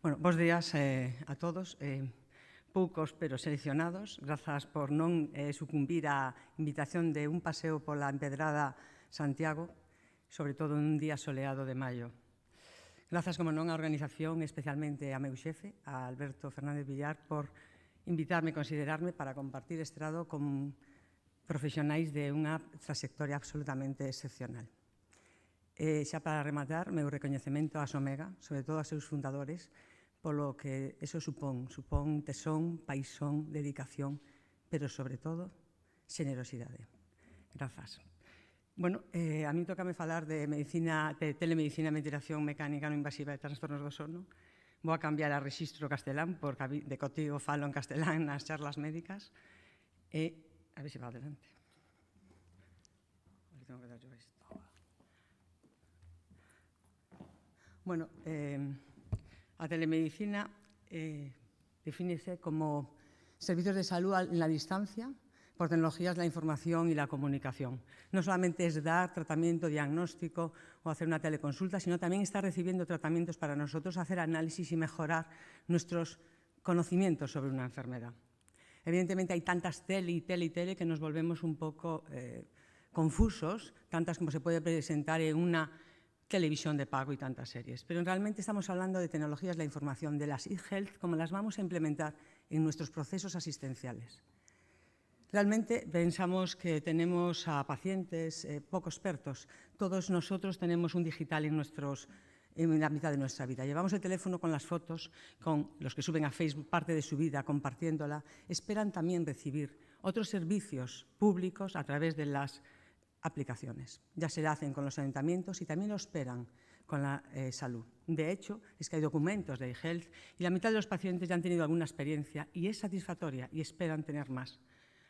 Bueno, bos días a todos. Poucos, pero seleccionados. Grazas por non sucumbir á invitación de un paseo pola empedrada Santiago, sobre todo un día soleado de maio. Grazas, como non, á organización, especialmente a meu xefe, a Alberto Fernández Villar, por invitarme e considerarme para compartir estrado con profesionais de unha trayectoria absolutamente excepcional. Xa para rematar, meu recoñecemento ás Omega, sobre todo aos seus fundadores, polo que eso supón tesón, paixón, dedicación, pero, sobre todo, xenerosidade. Grazas. Bueno, a mí tócame falar de telemedicina, ventilación mecánica non invasiva de trastornos do sono. Vou a cambiar a rexistro castelán, porque de contigo falo en castelán nas charlas médicas. A ver se va adelante. Tengo que dar yo isto. Bueno, a telemedicina defínese como servicios de salud en la distancia por tecnologías de la información y la comunicación. No solamente es dar tratamiento diagnóstico o hacer una teleconsulta, sino también estar recibiendo tratamientos para nosotros, hacer análisis y mejorar nuestros conocimientos sobre una enfermedad. Evidentemente hay tantas tele que nos volvemos un poco confusos, tantas como se puede presentar en una televisión de pago y tantas series. Pero realmente estamos hablando de tecnologías de la información, de las e-health, como las vamos a implementar en nuestros procesos asistenciales. Realmente pensamos que tenemos a pacientes poco expertos. Todos nosotros tenemos un digital en la mitad de nuestra vida. Llevamos el teléfono con las fotos, con los que suben a Facebook parte de su vida, compartiéndola. Esperan también recibir otros servicios públicos a través de las aplicaciones. Ya se la hacen con los ayuntamientos y también lo esperan con la salud. De hecho, es que hay documentos de e-health y la mitad de los pacientes ya han tenido alguna experiencia y es satisfactoria y esperan tener más.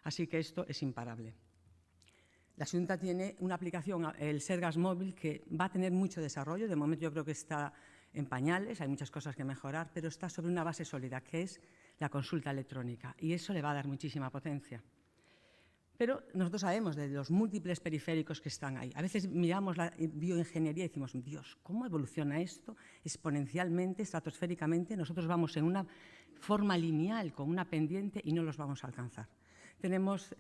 Así que esto es imparable. La Xunta tiene una aplicación, el Sergas Móvil, que va a tener mucho desarrollo. De momento yo creo que está en pañales, hay muchas cosas que mejorar, pero está sobre una base sólida, que es la consulta electrónica, y eso le va a dar muchísima potencia. Pero nosotros sabemos de los múltiples periféricos que están ahí. A veces miramos la bioingeniería y decimos, Dios, ¿cómo evoluciona esto exponencialmente, estratosféricamente? Nosotros vamos en una forma lineal, con una pendiente, y no los vamos a alcanzar. Tenemos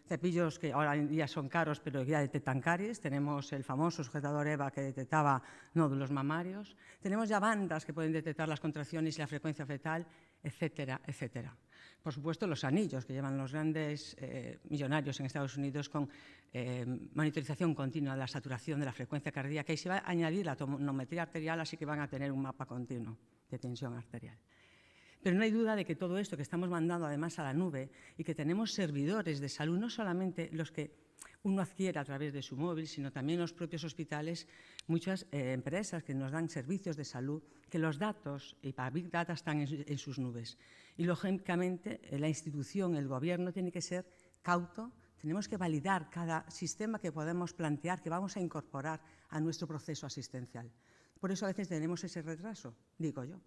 cepillos que ahora en día son caros, pero ya detectan caries. Tenemos el famoso sujetador EVA que detectaba nódulos mamarios. Tenemos ya bandas que pueden detectar las contracciones y la frecuencia fetal, etcétera, etcétera. Por supuesto, los anillos que llevan los grandes millonarios en Estados Unidos con monitorización continua de la saturación de la frecuencia cardíaca, y se va a añadir la tonometría arterial, así que van a tener un mapa continuo de tensión arterial. Pero no hay duda de que todo esto que estamos mandando además a la nube y que tenemos servidores de salud, no solamente los que uno adquiere a través de su móvil, sino también los propios hospitales, muchas empresas que nos dan servicios de salud, que los datos y para Big Data están en sus nubes. Y lógicamente la institución, el gobierno, tiene que ser cauto. Tenemos que validar cada sistema que podemos plantear, que vamos a incorporar a nuestro proceso asistencial. Por eso a veces tenemos ese retraso, digo yo,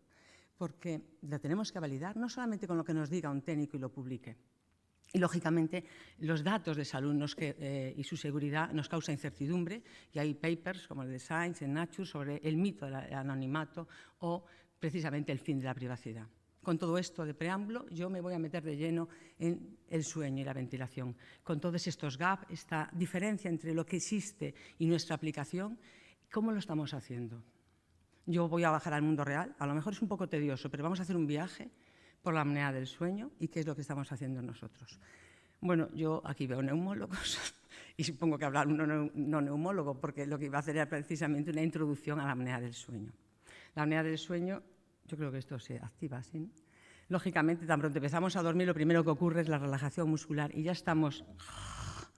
porque la tenemos que validar no solamente con lo que nos diga un técnico y lo publique. Y, lógicamente, los datos de salud y su seguridad nos causa incertidumbre, y hay papers como el de Science en Nature sobre el mito del anonimato o, precisamente, el fin de la privacidad. Con todo esto de preámbulo, yo me voy a meter de lleno en el sueño y la ventilación, con todos estos gaps, esta diferencia entre lo que existe y nuestra aplicación. ¿Cómo lo estamos haciendo? Yo voy a bajar al mundo real, a lo mejor es un poco tedioso, pero vamos a hacer un viaje por la apnea del sueño y qué es lo que estamos haciendo nosotros. Bueno, yo aquí veo neumólogos y supongo que hablar un no neumólogo, porque lo que iba a hacer era precisamente una introducción a la apnea del sueño. La apnea del sueño, yo creo que esto se activa así, ¿no? Lógicamente, tan pronto empezamos a dormir, lo primero que ocurre es la relajación muscular y ya estamos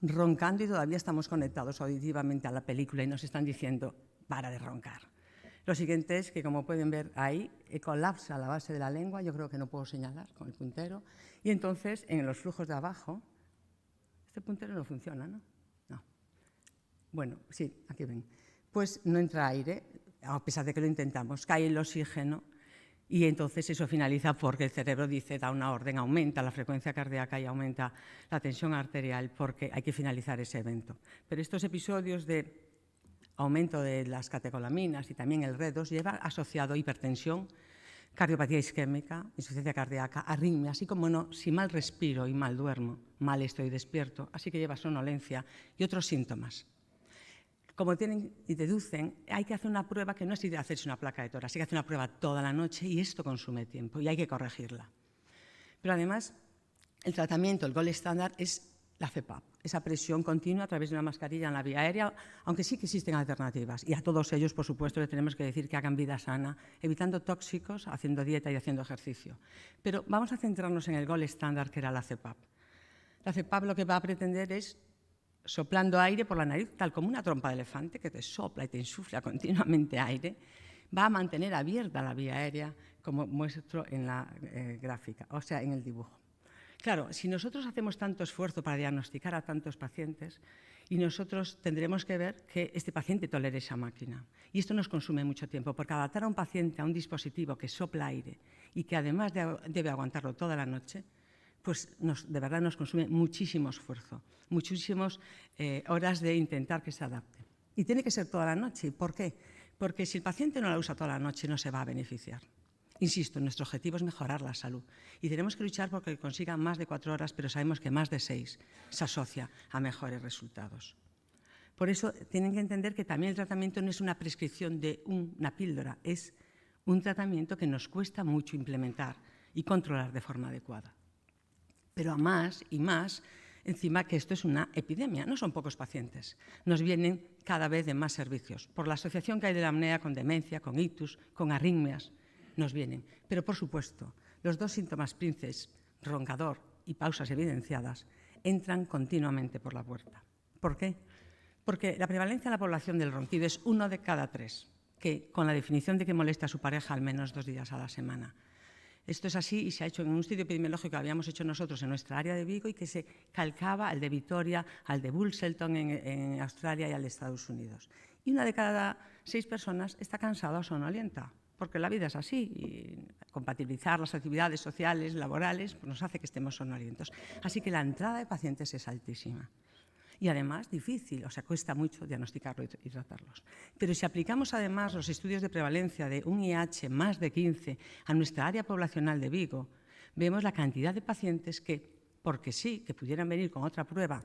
roncando y todavía estamos conectados auditivamente a la película y nos están diciendo, para de roncar. Lo siguiente es que, como pueden ver ahí, colapsa la base de la lengua, yo creo que no puedo señalar con el puntero, y entonces en los flujos de abajo, este puntero no funciona, ¿no? No. Bueno, sí, aquí ven. Pues no entra aire, a pesar de que lo intentamos, cae el oxígeno y entonces eso finaliza porque el cerebro dice, da una orden, aumenta la frecuencia cardíaca y aumenta la tensión arterial porque hay que finalizar ese evento. Pero estos episodios de aumento de las catecolaminas y también el redox lleva asociado hipertensión, cardiopatía isquémica, insuficiencia cardíaca, arritmia, así como no, si mal respiro y mal duermo, mal estoy despierto, así que lleva somnolencia y otros síntomas. Como tienen y deducen, hay que hacer una prueba que no es de hacerse una placa de tórax, hay que hacer una prueba toda la noche y esto consume tiempo y hay que corregirla. Pero además, el tratamiento, el gold standard, es la CPAP, esa presión continua a través de una mascarilla en la vía aérea, aunque sí que existen alternativas. Y a todos ellos, por supuesto, les tenemos que decir que hagan vida sana, evitando tóxicos, haciendo dieta y haciendo ejercicio. Pero vamos a centrarnos en el gold standard, que era la CPAP. La CPAP lo que va a pretender es, soplando aire por la nariz, tal como una trompa de elefante que te sopla y te insufla continuamente aire, va a mantener abierta la vía aérea, como muestro en la gráfica, o sea, en el dibujo. Claro, si nosotros hacemos tanto esfuerzo para diagnosticar a tantos pacientes, y nosotros tendremos que ver que este paciente tolere esa máquina. Y esto nos consume mucho tiempo, porque adaptar a un paciente a un dispositivo que sopla aire y que además debe aguantarlo toda la noche, pues de verdad nos consume muchísimo esfuerzo, muchísimas horas de intentar que se adapte. Y tiene que ser toda la noche. ¿Por qué? Porque si el paciente no la usa toda la noche, no se va a beneficiar. Insisto, nuestro objetivo es mejorar la salud y tenemos que luchar porque consiga más de 4 horas, pero sabemos que más de 6 se asocia a mejores resultados. Por eso tienen que entender que también el tratamiento no es una prescripción de una píldora, es un tratamiento que nos cuesta mucho implementar y controlar de forma adecuada. Pero a más y más, encima que esto es una epidemia, no son pocos pacientes, nos vienen cada vez de más servicios, por la asociación que hay de la apnea con demencia, con ictus, con arritmias, nos vienen. Pero, por supuesto, los dos síntomas príncipes, roncador y pausas evidenciadas, entran continuamente por la puerta. ¿Por qué? Porque la prevalencia en la población del ronquido es 1 de cada 3, que con la definición de que molesta a su pareja al menos 2 días a la semana. Esto es así y se ha hecho en un estudio epidemiológico que habíamos hecho nosotros en nuestra área de Vigo y que se calcaba al de Vitoria, al de Busselton en Australia y al de Estados Unidos. Y 1 de cada 6 personas está cansada o somnolienta, porque la vida es así y compatibilizar las actividades sociales, laborales, pues nos hace que estemos somnolientos. Así que la entrada de pacientes es altísima. Y además difícil, o sea, cuesta mucho diagnosticarlo y tratarlos. Pero si aplicamos además los estudios de prevalencia de un IH más de 15 a nuestra área poblacional de Vigo, vemos la cantidad de pacientes que, porque sí, que pudieran venir con otra prueba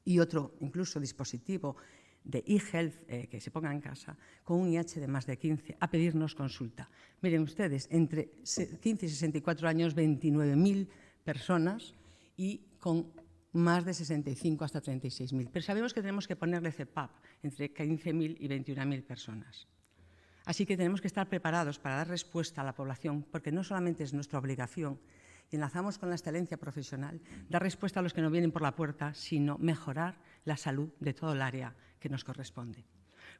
y otro incluso dispositivo de eHealth que se ponga en casa, con un IH de más de 15, a pedirnos consulta. Miren ustedes, entre 15 y 64 años, 29.000 personas y con más de 65 hasta 36.000. Pero sabemos que tenemos que ponerle CPAP entre 15.000 y 21.000 personas. Así que tenemos que estar preparados para dar respuesta a la población, porque no solamente es nuestra obligación, y enlazamos con la excelencia profesional, dar respuesta a los que no vienen por la puerta, sino mejorar la salud de todo el área que nos corresponde.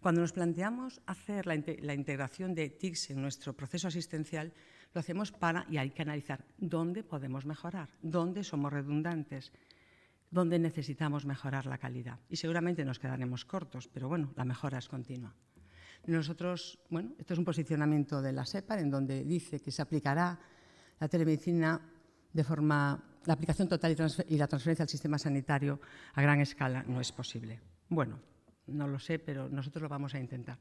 Cuando nos planteamos hacer la integración de TICS en nuestro proceso asistencial, lo hacemos y hay que analizar dónde podemos mejorar, dónde somos redundantes, dónde necesitamos mejorar la calidad. Y seguramente nos quedaremos cortos, pero bueno, la mejora es continua. Nosotros, bueno, esto es un posicionamiento de la SEPAR en donde dice que se aplicará la telemedicina de forma, la aplicación total y la transferencia al sistema sanitario a gran escala no es posible. Bueno, no lo sé, pero nosotros lo vamos a intentar.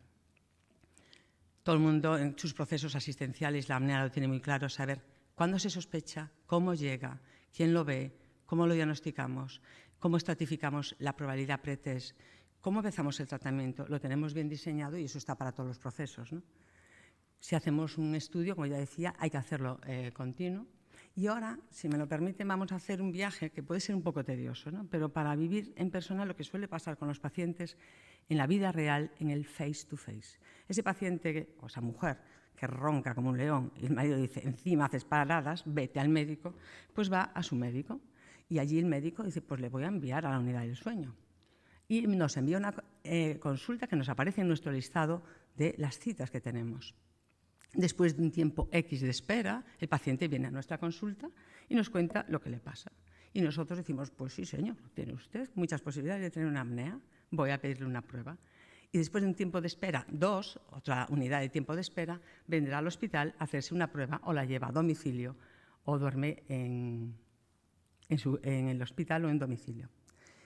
Todo el mundo en sus procesos asistenciales, la apnea lo tiene muy claro, saber cuándo se sospecha, cómo llega, quién lo ve, cómo lo diagnosticamos, cómo estratificamos la probabilidad pretest, cómo empezamos el tratamiento. Lo tenemos bien diseñado y eso está para todos los procesos, ¿no? Si hacemos un estudio, como ya decía, hay que hacerlo continuo. Y ahora, si me lo permiten, vamos a hacer un viaje que puede ser un poco tedioso, ¿no? Pero para vivir en persona lo que suele pasar con los pacientes en la vida real, en el face to face. Ese paciente o esa mujer que ronca como un león y el marido dice, encima haces paradas, vete al médico, pues va a su médico. Y allí el médico dice, pues le voy a enviar a la unidad del sueño. Y nos envía una consulta que nos aparece en nuestro listado de las citas que tenemos. Después de un tiempo X de espera, el paciente viene a nuestra consulta y nos cuenta lo que le pasa. Y nosotros decimos, pues sí, señor, tiene usted muchas posibilidades de tener una apnea, voy a pedirle una prueba. Y después de un tiempo de espera, otra unidad de tiempo de espera, vendrá al hospital a hacerse una prueba o la lleva a domicilio o duerme en el hospital o en domicilio.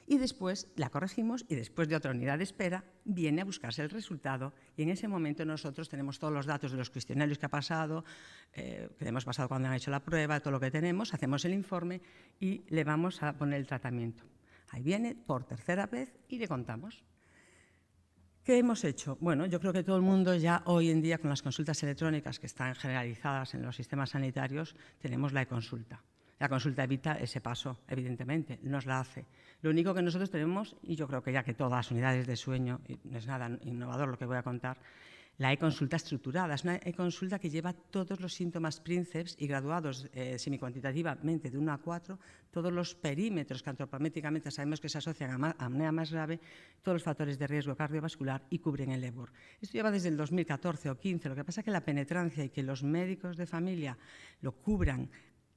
y después la corregimos y después de otra unidad de espera viene a buscarse el resultado y en ese momento nosotros tenemos todos los datos de los cuestionarios que ha pasado, que hemos pasado cuando han hecho la prueba, todo lo que tenemos, hacemos el informe y le vamos a poner el tratamiento. Ahí viene por tercera vez y le contamos. ¿Qué hemos hecho? Bueno, yo creo que todo el mundo ya hoy en día con las consultas electrónicas que están generalizadas en los sistemas sanitarios tenemos la e-consulta. La consulta evita ese paso, evidentemente, nos la hace. Lo único que nosotros tenemos, y yo creo que ya que todas las unidades de sueño, y no es nada innovador lo que voy a contar, la e-consulta estructurada. Es una e-consulta que lleva todos los síntomas prínceps y graduados semicuantitativamente de 1 a 4, todos los perímetros que antropométricamente sabemos que se asocian a apnea más grave, todos los factores de riesgo cardiovascular y cubren el EBOR. Esto lleva desde el 2014 o 15, lo que pasa es que la penetrancia y que los médicos de familia lo cubran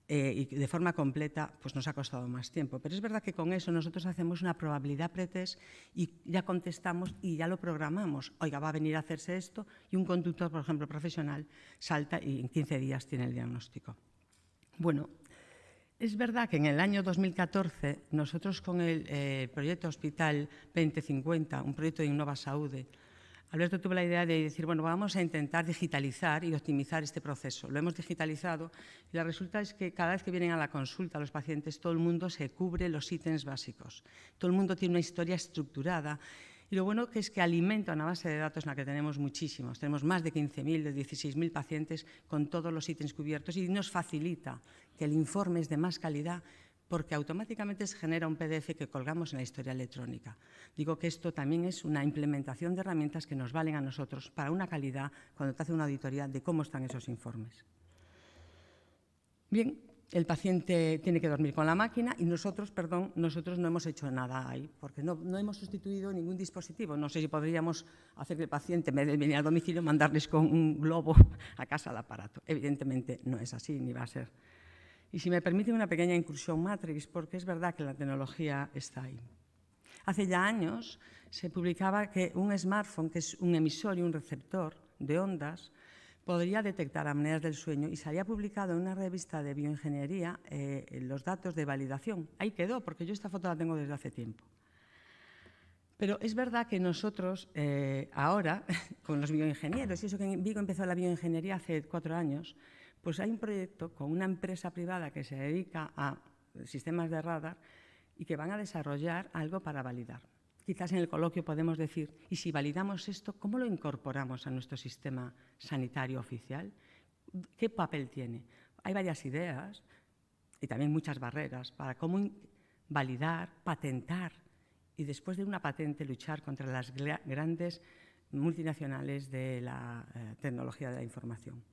y de forma completa, pues nos ha costado más tiempo. Pero es verdad que con eso nosotros hacemos una probabilidad pretest y ya contestamos y ya lo programamos. Oiga, va a venir a hacerse esto y un conductor, por ejemplo, profesional, salta y en 15 días tiene el diagnóstico. Bueno, es verdad que en el año 2014 nosotros con el proyecto Hospital 2050, un proyecto de Innova Saúde, Alberto tuvo la idea de decir, bueno, vamos a intentar digitalizar y optimizar este proceso. Lo hemos digitalizado y la resulta es que cada vez que vienen a la consulta los pacientes, todo el mundo se cubre los ítems básicos. Todo el mundo tiene una historia estructurada y lo bueno que es que alimenta una base de datos en la que tenemos muchísimos. Tenemos más de 15.000, de 16.000 pacientes con todos los ítems cubiertos y nos facilita que el informe es de más calidad porque automáticamente se genera un PDF que colgamos en la historia electrónica. Digo que esto también es una implementación de herramientas que nos valen a nosotros para una calidad cuando te hace una auditoría de cómo están esos informes. Bien, el paciente tiene que dormir con la máquina y nosotros no hemos hecho nada ahí, porque no hemos sustituido ningún dispositivo. No sé si podríamos hacer que el paciente, en vez de venir al domicilio, mandarles con un globo a casa al aparato. Evidentemente no es así, ni va a ser. Y si me permite una pequeña incursión Matrix, porque es verdad que la tecnología está ahí. Hace ya años se publicaba que un smartphone, que es un emisor y un receptor de ondas, podría detectar apneas del sueño y se había publicado en una revista de bioingeniería los datos de validación. Ahí quedó, porque yo esta foto la tengo desde hace tiempo. Pero es verdad que nosotros ahora, con los bioingenieros, y eso que en Vigo empezó la bioingeniería hace 4 años, pues hay un proyecto con una empresa privada que se dedica a sistemas de radar y que van a desarrollar algo para validar. Quizás en el coloquio podemos decir, y si validamos esto, ¿cómo lo incorporamos a nuestro sistema sanitario oficial? ¿Qué papel tiene? Hay varias ideas y también muchas barreras para cómo validar, patentar y después de una patente luchar contra las grandes multinacionales de la tecnología de la información.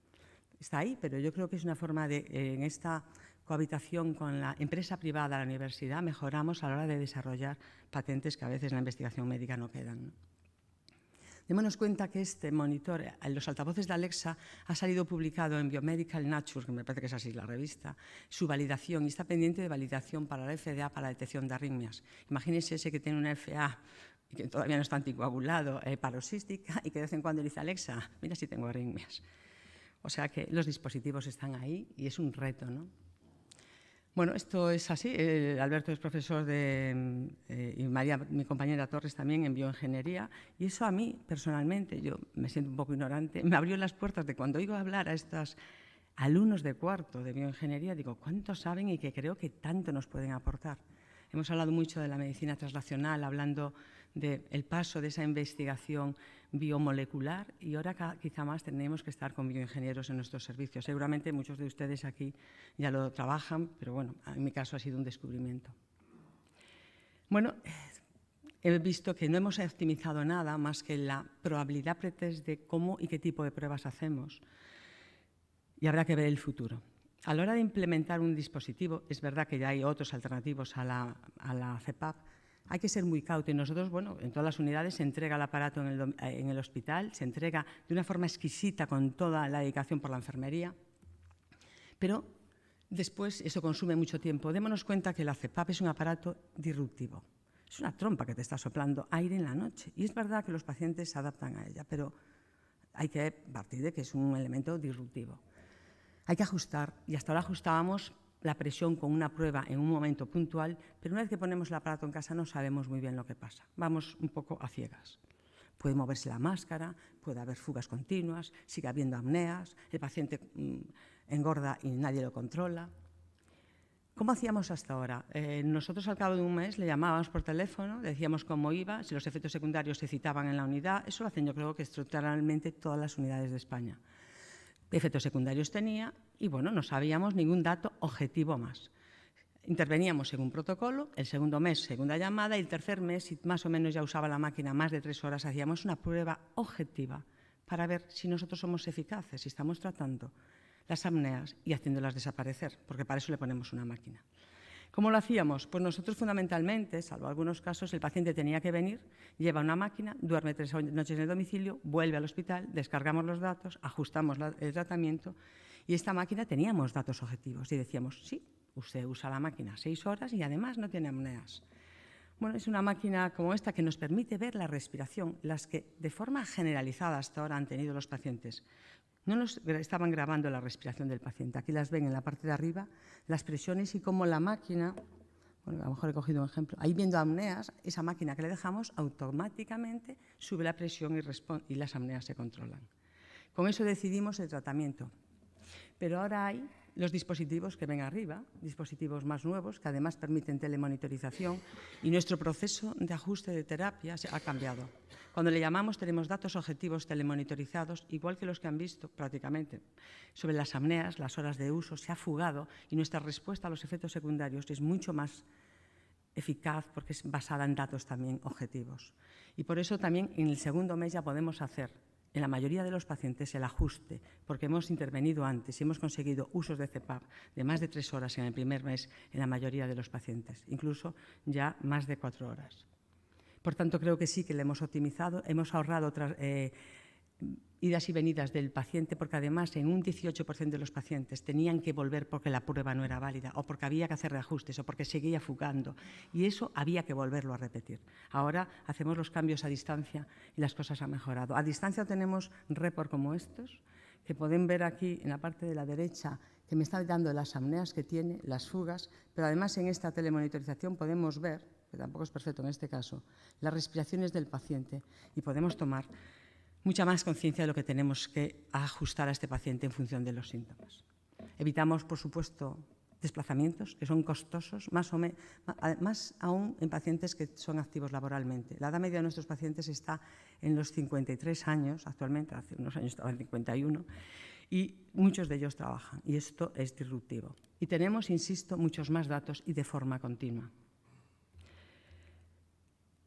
Está ahí, pero yo creo que es una forma de, en esta cohabitación con la empresa privada, la universidad, mejoramos a la hora de desarrollar patentes que a veces en la investigación médica no quedan, ¿no? Démonos cuenta que este monitor, los altavoces de Alexa, ha salido publicado en Biomedical Nature, que me parece que es así la revista, su validación, y está pendiente de validación para la FDA, para la detección de arritmias. Imagínense ese que tiene una FA y que todavía no está anticoagulado, paroxística, y que de vez en cuando dice, Alexa, mira si tengo arritmias. O sea que los dispositivos están ahí y es un reto, ¿no? Bueno, esto es así. Alberto es profesor y María, mi compañera Torres, también en bioingeniería. Y eso a mí, personalmente, yo me siento un poco ignorante, me abrió las puertas de cuando oigo hablar a estos alumnos de cuarto de bioingeniería, digo, ¿cuánto saben y que creo que tanto nos pueden aportar? Hemos hablado mucho de la medicina translacional, hablando del paso de esa investigación biomolecular y ahora quizá más tenemos que estar con bioingenieros en nuestros servicios. Seguramente muchos de ustedes aquí ya lo trabajan, pero bueno, en mi caso ha sido un descubrimiento. Bueno, he visto que no hemos optimizado nada más que la probabilidad pretest de cómo y qué tipo de pruebas hacemos y habrá que ver el futuro. A la hora de implementar un dispositivo, es verdad que ya hay otros alternativos a la CPAP, hay que ser muy cauto y nosotros, bueno, en todas las unidades se entrega el aparato en el hospital, se entrega de una forma exquisita con toda la dedicación por la enfermería, pero después eso consume mucho tiempo. Démonos cuenta que la CPAP es un aparato disruptivo, es una trompa que te está soplando aire en la noche y es verdad que los pacientes se adaptan a ella, pero hay que partir de que es un elemento disruptivo. Hay que ajustar y hasta ahora ajustábamos la presión con una prueba en un momento puntual, pero una vez que ponemos el aparato en casa no sabemos muy bien lo que pasa. Vamos un poco a ciegas. Puede moverse la máscara, puede haber fugas continuas, sigue habiendo apneas, el paciente engorda y nadie lo controla. ¿Cómo hacíamos hasta ahora? Nosotros al cabo de un mes le llamábamos por teléfono, le decíamos cómo iba, si los efectos secundarios se citaban en la unidad. Eso lo hacen yo creo que estructuralmente todas las unidades de España. ¿Qué efectos secundarios tenía? Y bueno, no sabíamos ningún dato objetivo más. Interveníamos según protocolo, el segundo mes, segunda llamada, y el tercer mes, si más o menos ya usaba la máquina más de 3 horas, hacíamos una prueba objetiva para ver si nosotros somos eficaces, si estamos tratando las apneas y haciéndolas desaparecer, porque para eso le ponemos una máquina. ¿Cómo lo hacíamos? Pues nosotros fundamentalmente, salvo algunos casos, el paciente tenía que venir, lleva una máquina, duerme 3 noches en el domicilio, vuelve al hospital, descargamos los datos, ajustamos el tratamiento y esta máquina teníamos datos objetivos y decíamos, sí, usted usa la máquina 6 horas y además no tiene apneas. Bueno, es una máquina como esta que nos permite ver la respiración, las que de forma generalizada hasta ahora han tenido los pacientes. No nos estaban grabando la respiración del paciente. Aquí las ven en la parte de arriba, las presiones y cómo la máquina, bueno, a lo mejor he cogido un ejemplo, ahí viendo apneas, esa máquina que le dejamos automáticamente sube la presión y las apneas se controlan. Con eso decidimos el tratamiento. Pero ahora hay los dispositivos que ven arriba, dispositivos más nuevos que además permiten telemonitorización y nuestro proceso de ajuste de terapia ha cambiado. Cuando le llamamos tenemos datos objetivos telemonitorizados, igual que los que han visto prácticamente. Sobre las apneas, las horas de uso se ha fugado y nuestra respuesta a los efectos secundarios es mucho más eficaz porque es basada en datos también objetivos. Y por eso también en el segundo mes ya podemos hacer en la mayoría de los pacientes el ajuste, porque hemos intervenido antes y hemos conseguido usos de CPAP de más de 3 horas en el primer mes en la mayoría de los pacientes, incluso ya más de 4 horas. Por tanto, creo que sí que le hemos optimizado, hemos ahorrado otras idas y venidas del paciente, porque además en un 18% de los pacientes tenían que volver porque la prueba no era válida o porque había que hacer reajustes o porque seguía fugando y eso había que volverlo a repetir. Ahora hacemos los cambios a distancia y las cosas han mejorado. A distancia tenemos report como estos, que pueden ver aquí en la parte de la derecha, que me está dando las apneas que tiene, las fugas, pero además en esta telemonitorización podemos ver, que tampoco es perfecto en este caso, las respiraciones del paciente y podemos tomar mucha más conciencia de lo que tenemos que ajustar a este paciente en función de los síntomas. Evitamos, por supuesto, desplazamientos que son costosos, más aún en pacientes que son activos laboralmente. La edad media de nuestros pacientes está en los 53 años, actualmente, hace unos años estaba en 51, y muchos de ellos trabajan, y esto es disruptivo. Y tenemos, insisto, muchos más datos y de forma continua.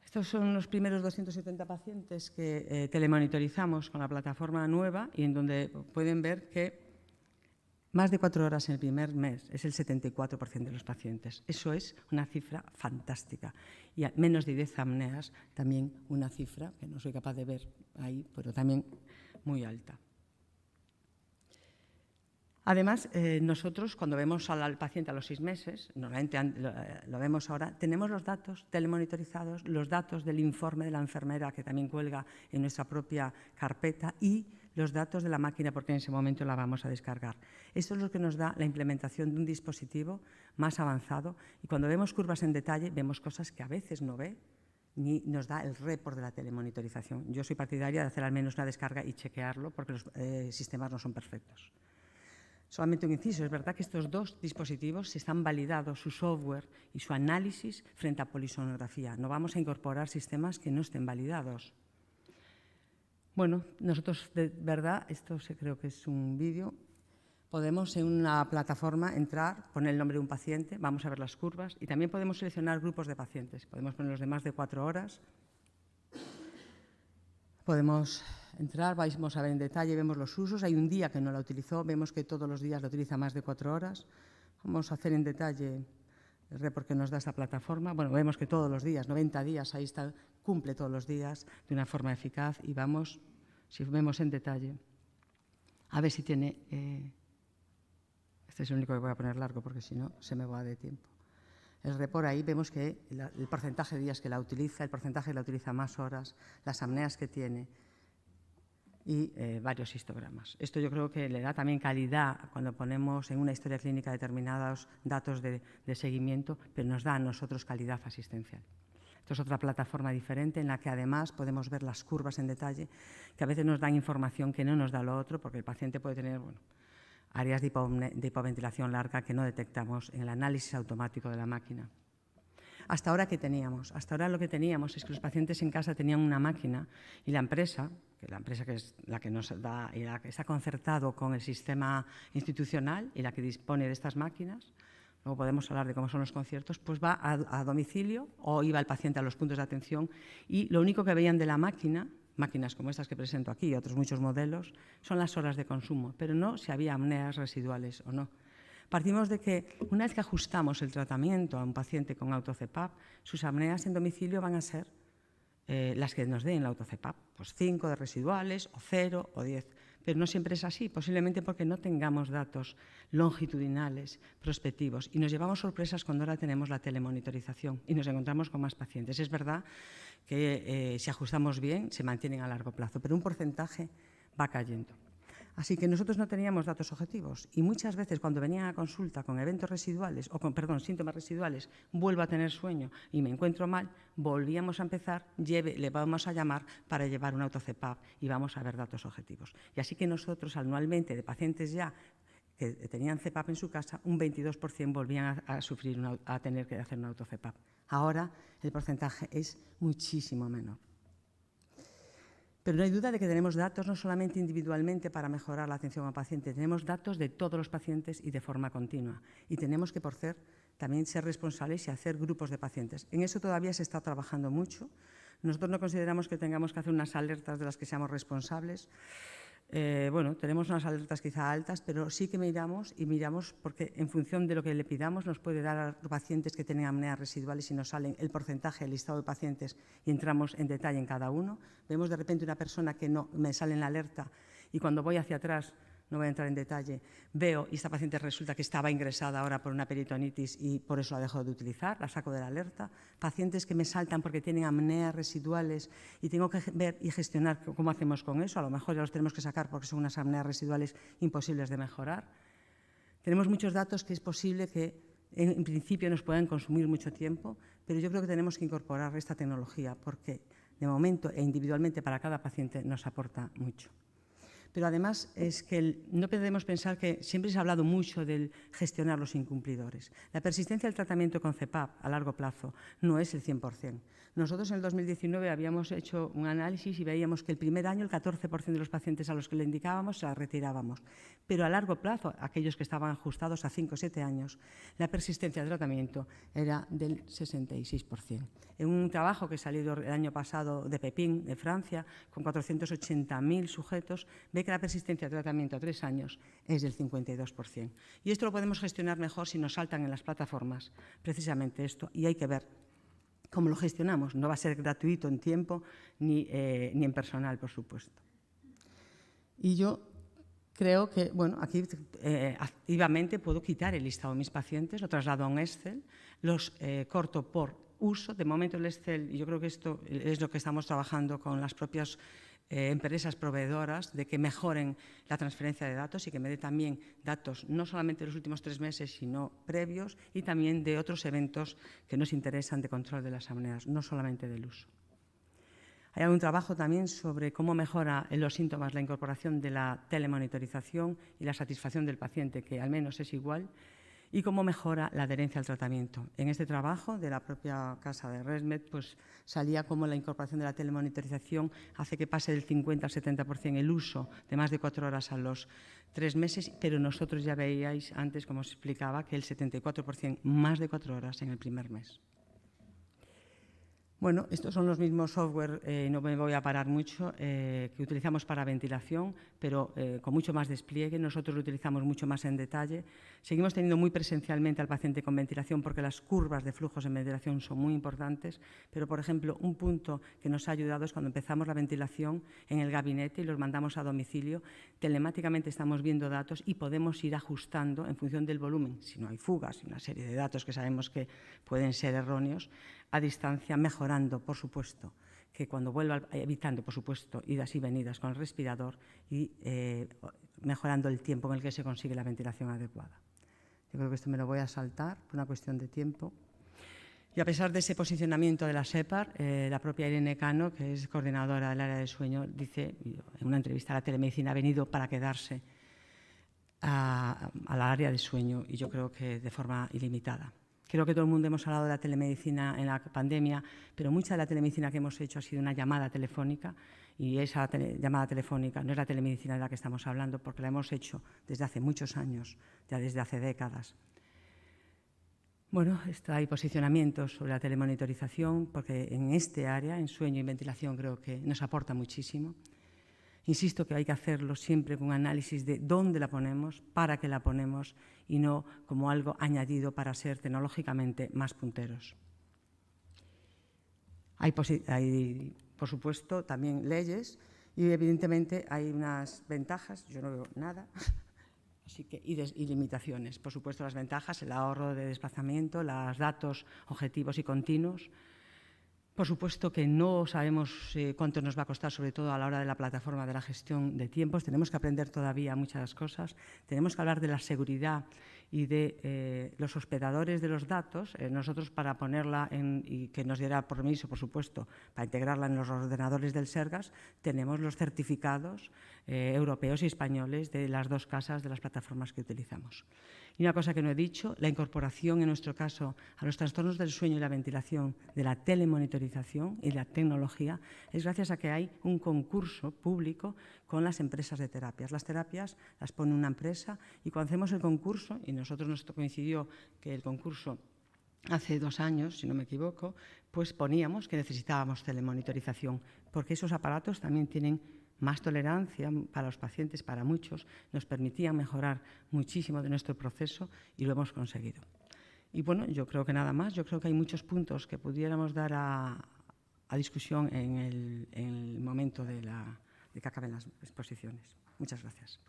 Estos son los primeros 270 pacientes que telemonitorizamos con la plataforma nueva y en donde pueden ver que más de 4 horas en el primer mes es el 74% de los pacientes. Eso es una cifra fantástica. Y a menos de 10 apneas, también una cifra que no soy capaz de ver ahí, pero también muy alta. Además, nosotros cuando vemos al paciente a los 6 meses, normalmente lo vemos ahora, tenemos los datos telemonitorizados, los datos del informe de la enfermera que también cuelga en nuestra propia carpeta y los datos de la máquina porque en ese momento la vamos a descargar. Esto es lo que nos da la implementación de un dispositivo más avanzado y cuando vemos curvas en detalle vemos cosas que a veces no ve ni nos da el report de la telemonitorización. Yo soy partidaria de hacer al menos una descarga y chequearlo porque los sistemas no son perfectos. Solamente un inciso, es verdad que estos dos dispositivos están validados, su software y su análisis frente a polisonografía. No vamos a incorporar sistemas que no estén validados. Bueno, nosotros de verdad, esto creo que es un vídeo, podemos en una plataforma entrar, poner el nombre de un paciente, vamos a ver las curvas y también podemos seleccionar grupos de pacientes. Podemos poner los de más de 4 horas. Podemos entrar, vamos a ver en detalle, vemos los usos. Hay un día que no la utilizó, vemos que todos los días la utiliza más de 4 horas. Vamos a hacer en detalle el report que nos da esta plataforma. Bueno, vemos que todos los días, 90 días, ahí está, cumple todos los días de una forma eficaz y vamos, si vemos en detalle, a ver si tiene... este es el único que voy a poner largo porque si no se me va de tiempo. El report ahí vemos que el porcentaje de días que la utiliza, el porcentaje que la utiliza más horas, las apneas que tiene. y varios histogramas. Esto yo creo que le da también calidad cuando ponemos en una historia clínica determinados datos de seguimiento, pero nos da a nosotros calidad asistencial. Esto es otra plataforma diferente en la que además podemos ver las curvas en detalle, que a veces nos dan información que no nos da lo otro, porque el paciente puede tener áreas de hipoventilación larga que no detectamos en el análisis automático de la máquina. Hasta ahora, ¿qué teníamos? Hasta ahora lo que teníamos es que los pacientes en casa tenían una máquina y la empresa que es la que nos da y la que está concertado con el sistema institucional y la que dispone de estas máquinas, luego podemos hablar de cómo son los conciertos, pues va a domicilio o iba el paciente a los puntos de atención y lo único que veían de la máquina, máquinas como estas que presento aquí y otros muchos modelos, son las horas de consumo, pero no si había apneas residuales o no. Partimos de que una vez que ajustamos el tratamiento a un paciente con auto-CPAP, sus apneas en domicilio van a ser las que nos den la auto-CPAP, pues 5 de residuales, o 0, o 10. Pero no siempre es así, posiblemente porque no tengamos datos longitudinales, prospectivos, y nos llevamos sorpresas cuando ahora tenemos la telemonitorización y nos encontramos con más pacientes. Es verdad que si ajustamos bien, se mantienen a largo plazo, pero un porcentaje va cayendo. Así que nosotros no teníamos datos objetivos y muchas veces cuando venían a consulta con eventos residuales o con, síntomas residuales, vuelvo a tener sueño y me encuentro mal, volvíamos a empezar, le vamos a llamar para llevar un auto-CPAP y vamos a ver datos objetivos. Y así que nosotros anualmente de pacientes ya que tenían CPAP en su casa, un 22% volvían a tener que hacer un auto-CPAP. Ahora el porcentaje es muchísimo menor. Pero no hay duda de que tenemos datos no solamente individualmente para mejorar la atención al paciente, tenemos datos de todos los pacientes y de forma continua. Y tenemos que, también ser responsables y hacer grupos de pacientes. En eso todavía se está trabajando mucho. Nosotros no consideramos que tengamos que hacer unas alertas de las que seamos responsables. Tenemos unas alertas quizá altas, pero sí que miramos porque en función de lo que le pidamos nos puede dar a los pacientes que tienen apneas residuales y nos salen el porcentaje, el listado de pacientes y entramos en detalle en cada uno. Vemos de repente una persona que no me sale en la alerta y cuando voy hacia atrás, no voy a entrar en detalle, veo y esta paciente resulta que estaba ingresada ahora por una peritonitis y por eso la dejo de utilizar, la saco de la alerta. Pacientes que me saltan porque tienen apneas residuales y tengo que ver y gestionar cómo hacemos con eso. A lo mejor ya los tenemos que sacar porque son unas apneas residuales imposibles de mejorar. Tenemos muchos datos que es posible que en principio nos puedan consumir mucho tiempo, pero yo creo que tenemos que incorporar esta tecnología porque de momento e individualmente para cada paciente nos aporta mucho. Pero además es que no podemos pensar que siempre se ha hablado mucho del gestionar los incumplidores. La persistencia del tratamiento con CPAP a largo plazo no es el 100%. Nosotros en el 2019 habíamos hecho un análisis y veíamos que el primer año el 14% de los pacientes a los que le indicábamos se la retirábamos. Pero a largo plazo, aquellos que estaban ajustados a 5 o 7 años, la persistencia del tratamiento era del 66%. En un trabajo que salió el año pasado de Pepín, de Francia, con 480.000 sujetos, ve que la persistencia de tratamiento a 3 años es del 52%. Y esto lo podemos gestionar mejor si nos saltan en las plataformas, precisamente esto, y hay que ver cómo lo gestionamos. No va a ser gratuito en tiempo ni en personal, por supuesto. Y yo creo que, aquí activamente puedo quitar el listado de mis pacientes, lo traslado a un Excel, los corto por uso. De momento el Excel, y yo creo que esto es lo que estamos trabajando con las propias empresas proveedoras, de que mejoren la transferencia de datos y que me dé también datos no solamente de los últimos 3 meses, sino previos y también de otros eventos que nos interesan de control de las apneas, no solamente del uso. Hay algún trabajo también sobre cómo mejora en los síntomas la incorporación de la telemonitorización y la satisfacción del paciente, que al menos es igual, y cómo mejora la adherencia al tratamiento. En este trabajo de la propia casa de ResMed, pues salía cómo la incorporación de la telemonitorización hace que pase del 50 al 70% el uso de más de 4 horas a los 3 meses, pero nosotros ya veíais antes, como os explicaba, que el 74% más de 4 horas en el primer mes. Bueno, estos son los mismos software, no me voy a parar mucho, que utilizamos para ventilación, pero con mucho más despliegue. Nosotros lo utilizamos mucho más en detalle. Seguimos teniendo muy presencialmente al paciente con ventilación porque las curvas de flujos en ventilación son muy importantes, pero, por ejemplo, un punto que nos ha ayudado es cuando empezamos la ventilación en el gabinete y los mandamos a domicilio, telemáticamente estamos viendo datos y podemos ir ajustando en función del volumen, si no hay fugas y una serie de datos que sabemos que pueden ser erróneos, a distancia, mejorando, por supuesto, que cuando vuelva, evitando, por supuesto, idas y venidas con el respirador y mejorando el tiempo en el que se consigue la ventilación adecuada. Yo creo que esto me lo voy a saltar por una cuestión de tiempo. Y a pesar de ese posicionamiento de la SEPAR, la propia Irene Cano, que es coordinadora del área de sueño, dice en una entrevista a la telemedicina, ha venido para quedarse al área de sueño, y yo creo que de forma ilimitada. Creo que todo el mundo hemos hablado de la telemedicina en la pandemia, pero mucha de la telemedicina que hemos hecho ha sido una llamada telefónica, y esa llamada telefónica no es la telemedicina de la que estamos hablando, porque la hemos hecho desde hace muchos años, ya desde hace décadas. Bueno, hay posicionamientos sobre la telemonitorización, porque en este área, en sueño y ventilación, creo que nos aporta muchísimo. Insisto que hay que hacerlo siempre con un análisis de dónde la ponemos, para qué la ponemos, y no como algo añadido para ser tecnológicamente más punteros. Hay, por supuesto, también leyes, y evidentemente hay unas ventajas, yo no veo nada. Así que, y limitaciones. Por supuesto, las ventajas, el ahorro de desplazamiento, los datos objetivos y continuos. Por supuesto que no sabemos cuánto nos va a costar, sobre todo a la hora de la plataforma de la gestión de tiempos. Tenemos que aprender todavía muchas cosas. Tenemos que hablar de la seguridad y de los hospedadores de los datos. Nosotros, para ponerla y que nos diera permiso, por supuesto, para integrarla en los ordenadores del Sergas, tenemos los certificados europeos y españoles de las dos casas de las plataformas que utilizamos. Y una cosa que no he dicho, la incorporación, en nuestro caso, a los trastornos del sueño y la ventilación de la telemonitorización y la tecnología, es gracias a que hay un concurso público con las empresas de terapias. Las terapias las pone una empresa, y cuando hacemos el concurso, y nosotros nos coincidió que el concurso hace 2 años, si no me equivoco, pues poníamos que necesitábamos telemonitorización, porque esos aparatos también tienen más tolerancia para los pacientes, para muchos, nos permitían mejorar muchísimo de nuestro proceso, y lo hemos conseguido. Y bueno, yo creo que nada más. Yo creo que hay muchos puntos que pudiéramos dar a discusión en el momento de que acaben las exposiciones. Muchas gracias.